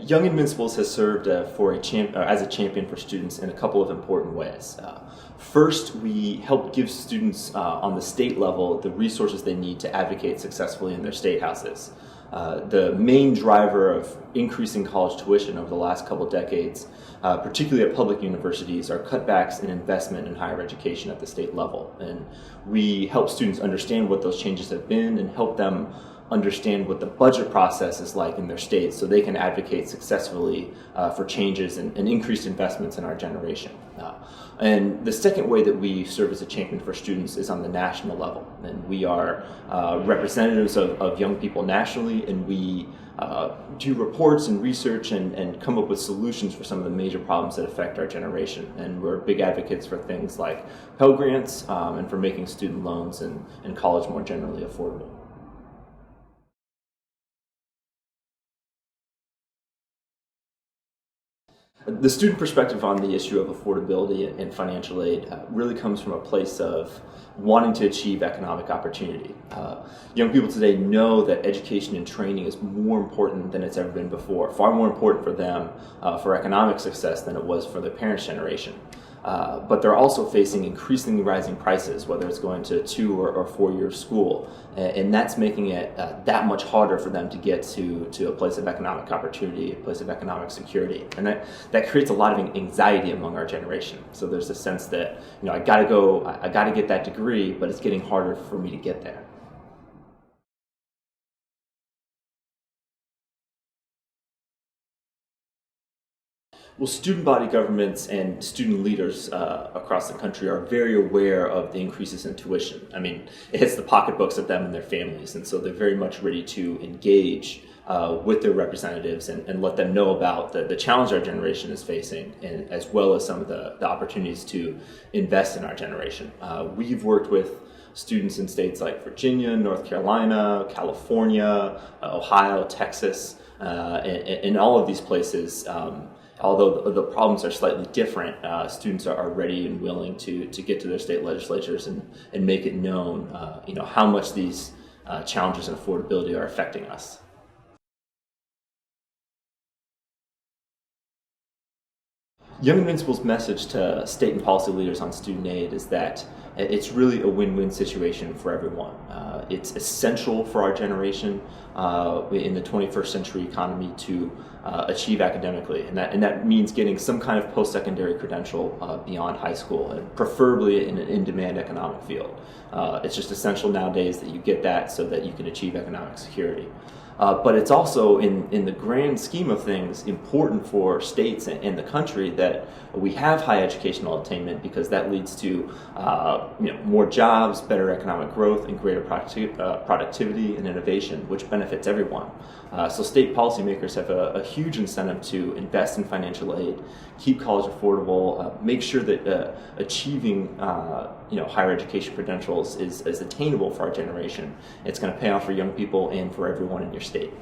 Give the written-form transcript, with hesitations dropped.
Young Invincibles has served as a champion for students in a couple of important ways. First, we help give students on the state level the resources they need to advocate successfully in their state houses. The main driver of increasing college tuition over the last couple decades, particularly at public universities, are cutbacks in investment in higher education at the state level. And we help students understand what those changes have been and help them understand what the budget process is like in their states so they can advocate successfully for changes and increased investments in our generation. And the second way that we serve as a champion for students is on the national level. And we are representatives of young people nationally, and we do reports and research and come up with solutions for some of the major problems that affect our generation. And we're big advocates for things like Pell Grants and for making student loans and college more generally affordable. The student perspective on the issue of affordability and financial aid really comes from a place of wanting to achieve economic opportunity. Young people today know that education and training is more important than it's ever been before, far more important for them for economic success than it was for their parents' generation. But they're also facing increasingly rising prices, whether it's going to 2 or 4 year school, and that's making it that much harder for them to get to a place of economic opportunity, a place of economic security, and that creates a lot of anxiety among our generation. So there's a sense that, I gotta get that degree, but it's getting harder for me to get there. Well, student body governments and student leaders across the country are very aware of the increases in tuition. I mean, it hits the pocketbooks of them and their families, and so they're very much ready to engage with their representatives and let them know about the challenge our generation is facing, and as well as some of the opportunities to invest in our generation. We've worked with students in states like Virginia, North Carolina, California, Ohio, Texas, in all of these places. Although the problems are slightly different, students are ready and willing to get to their state legislatures and make it known, how much these challenges in affordability are affecting us. Young Invincibles' message to state and policy leaders on student aid is that it's really a win-win situation for everyone. It's essential for our generation in the 21st century economy to achieve academically, and that means getting some kind of post-secondary credential beyond high school, and preferably in an in-demand economic field. It's just essential nowadays that you get that so that you can achieve economic security. But it's also, in the grand scheme of things, important for states and the country that we have high educational attainment, because that leads to more jobs, better economic growth, and greater productivity and innovation, which benefits everyone. So state policymakers have a huge incentive to invest in financial aid, keep college affordable, make sure that achieving higher education credentials is attainable for our generation. It's going to pay off for young people and for everyone in your state.